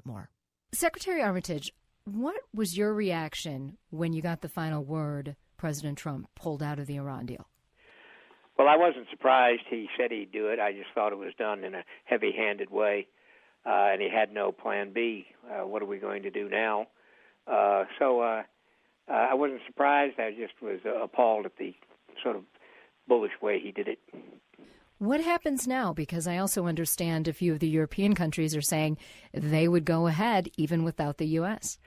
more. Secretary Armitage, what was your reaction when you got the final word President Trump pulled out of the Iran deal? Well, I wasn't surprised he said he'd do it. I just thought it was done in a heavy-handed way, and he had no plan B. What are we going to do now? So I wasn't surprised. I just was appalled at the sort of bullish way he did it. What happens now? Because I also understand a few of the European countries are saying they would go ahead even without the U.S.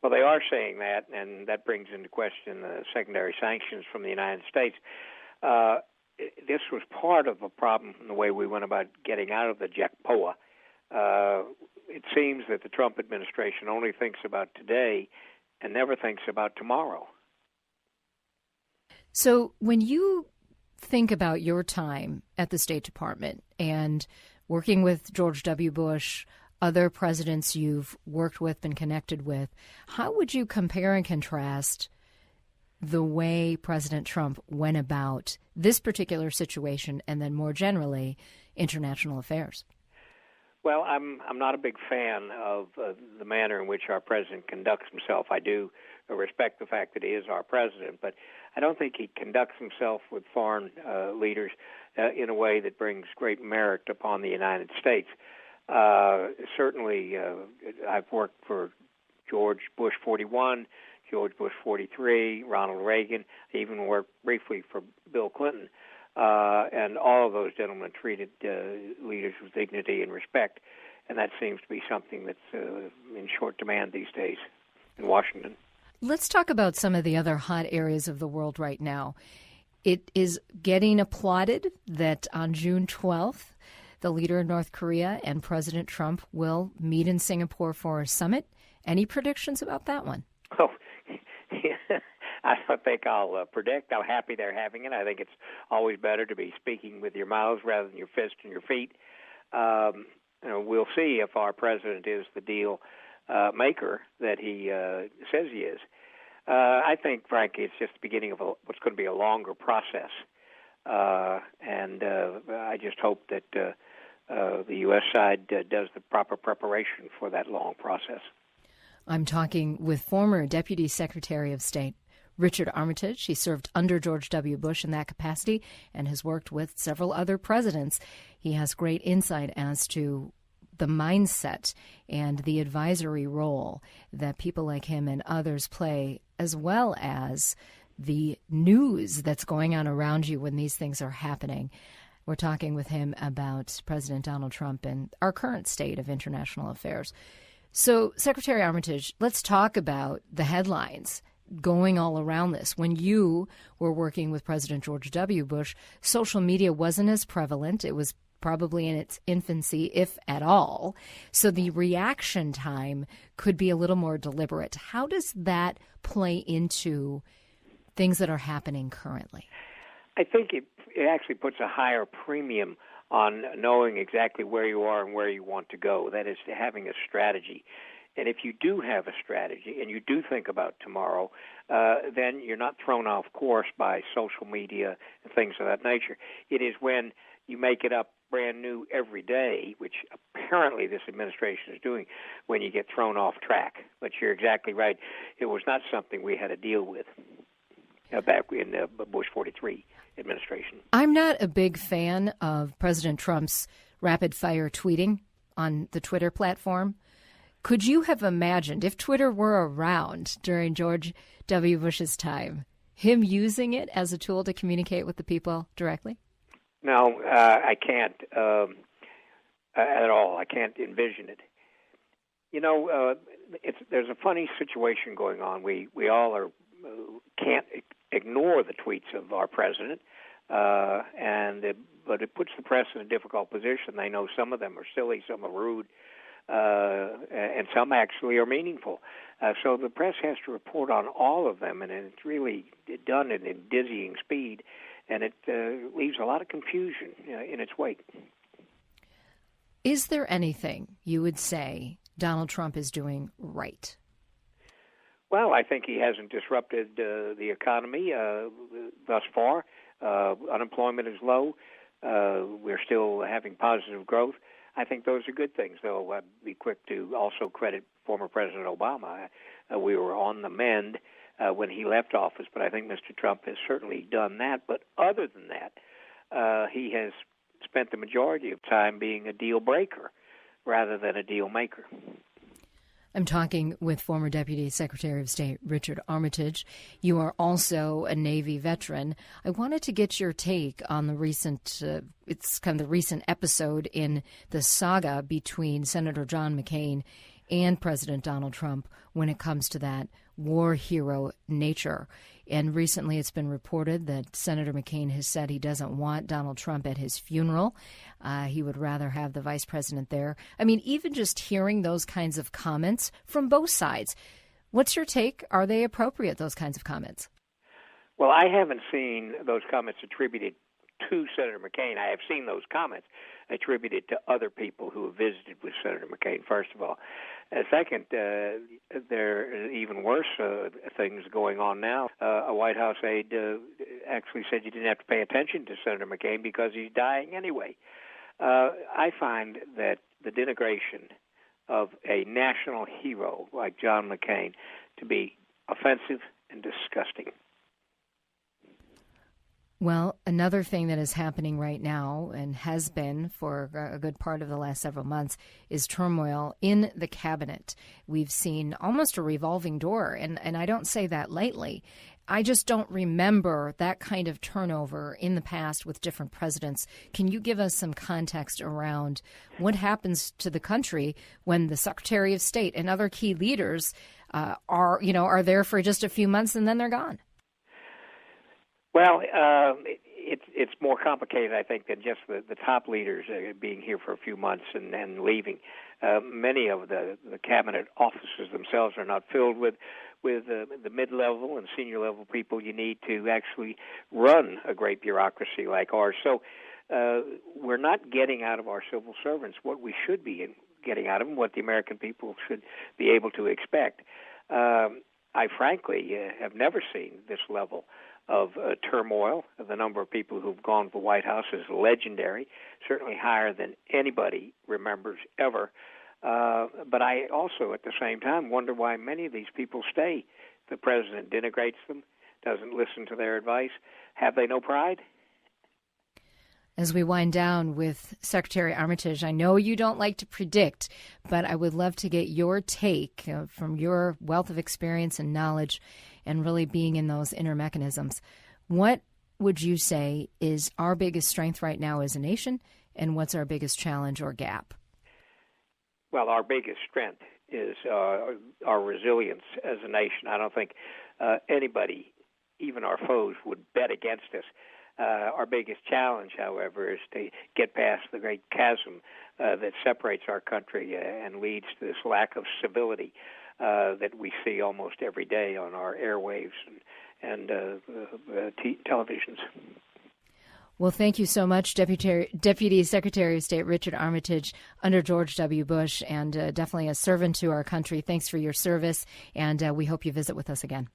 Well, they are saying that, and that brings into question the secondary sanctions from the United States. This was part of a problem in the way we went about getting out of the JECPOA. It seems that the Trump administration only thinks about today and never thinks about tomorrow. So when you think about your time at the State Department and working with George W. Bush, other presidents you've worked with, been connected with, how would you compare and contrast the way President Trump went about this particular situation and then more generally international affairs? Well, I'm not a big fan of the manner in which our president conducts himself. I do respect the fact that he is our president, but I don't think he conducts himself with foreign leaders in a way that brings great merit upon the United States. Certainly, I've worked for George Bush 41, George Bush 43, Ronald Reagan. I even worked briefly for Bill Clinton. And all of those gentlemen treated leaders with dignity and respect, and that seems to be something that's in short demand these days in Washington. Let's talk about some of the other hot areas of the world right now. It is getting applauded that on June 12th, the leader of North Korea and President Trump will meet in Singapore for a summit. Any predictions about that one? Oh, I don't think I'll predict how happy they're having it. I think it's always better to be speaking with your mouths rather than your fists and your feet. We'll see if our president is the deal maker that he says he is. I think, frankly, it's just the beginning of what's going to be a longer process. And I just hope that the U.S. side does the proper preparation for that long process. I'm talking with former Deputy Secretary of State Richard Armitage. He served under George W. Bush in that capacity and has worked with several other presidents. He has great insight as to the mindset and the advisory role that people like him and others play, as well as the news that's going on around you when these things are happening. We're talking with him about President Donald Trump and our current state of international affairs. So, Secretary Armitage, let's talk about the headlines going all around this. When you were working with President George W. Bush, social media wasn't as prevalent. It was probably in its infancy, if at all. So the reaction time could be a little more deliberate. How does that play into things that are happening currently? I think it actually puts a higher premium on knowing exactly where you are and where you want to go. That is, having a strategy. And if you do have a strategy and you do think about tomorrow, then you're not thrown off course by social media and things of that nature. It is when you make it up brand new every day, which apparently this administration is doing, when you get thrown off track. But you're exactly right. It was not something we had to deal with back in the Bush 43 administration. I'm not a big fan of President Trump's rapid-fire tweeting on the Twitter platform. Could you have imagined, if Twitter were around during George W. Bush's time, him using it as a tool to communicate with the people directly? No, I can't at all. I can't envision it. You know, there's a funny situation going on. We all can't ignore the tweets of our president, but it puts the press in a difficult position. They know some of them are silly, some are rude, and some actually are meaningful. So the press has to report on all of them, and it's really done in dizzying speed, and it leaves a lot of confusion in its wake. Is there anything you would say Donald Trump is doing right? Well, I think he hasn't disrupted the economy thus far. Unemployment is low. We're still having positive growth. I think those are good things, though. I'd be quick to also credit former President Obama. We were on the mend when he left office, but I think Mr. Trump has certainly done that. But other than that, he has spent the majority of time being a deal breaker rather than a deal maker. I'm talking with former Deputy Secretary of State Richard Armitage. You are also a Navy veteran. I wanted to get your take on the recent, it's kind of the recent episode in the saga between Senator John McCain and President Donald Trump when it comes to that war hero nature. And recently it's been reported that Senator McCain has said he doesn't want Donald Trump at his funeral. He would rather have the vice president there. I mean, even just hearing those kinds of comments from both sides, what's your take? Are they appropriate, those kinds of comments? Well, I haven't seen those comments attributed to Senator McCain. I have seen those comments attributed to other people who have visited with Senator McCain, first of all. Second, there are even worse things going on now. A White House aide actually said you didn't have to pay attention to Senator McCain because he's dying anyway. I find that the denigration of a national hero like John McCain to be offensive and disgusting. Well, another thing that is happening right now and has been for a good part of the last several months is turmoil in the cabinet. We've seen almost a revolving door, and I don't say that lightly. I just don't remember that kind of turnover in the past with different presidents. Can you give us some context around what happens to the country when the Secretary of State and other key leaders are there for just a few months and then they're gone? Well, it's more complicated, I think, than just the top leaders being here for a few months and then leaving. Many of the cabinet offices themselves are not filled with the mid-level and senior-level people you need to actually run a great bureaucracy like ours. So we're not getting out of our civil servants what we should be getting out of them, what the American people should be able to expect. I frankly have never seen this level of turmoil. The number of people who've gone to the White House is legendary, certainly higher than anybody remembers ever. But I also, at the same time, wonder why many of these people stay. The president denigrates them, doesn't listen to their advice. Have they no pride? As we wind down with Secretary Armitage, I know you don't like to predict, but I would love to get your take from your wealth of experience and knowledge and really being in those inner mechanisms. What would you say is our biggest strength right now as a nation, and what's our biggest challenge or gap? Well, our biggest strength is our resilience as a nation. I don't think anybody, even our foes, would bet against us. Our biggest challenge, however, is to get past the great chasm that separates our country and leads to this lack of civility that we see almost every day on our airwaves and televisions. Well, thank you so much, Deputy Secretary of State Richard Armitage under George W. Bush, and definitely a servant to our country. Thanks for your service, and we hope you visit with us again.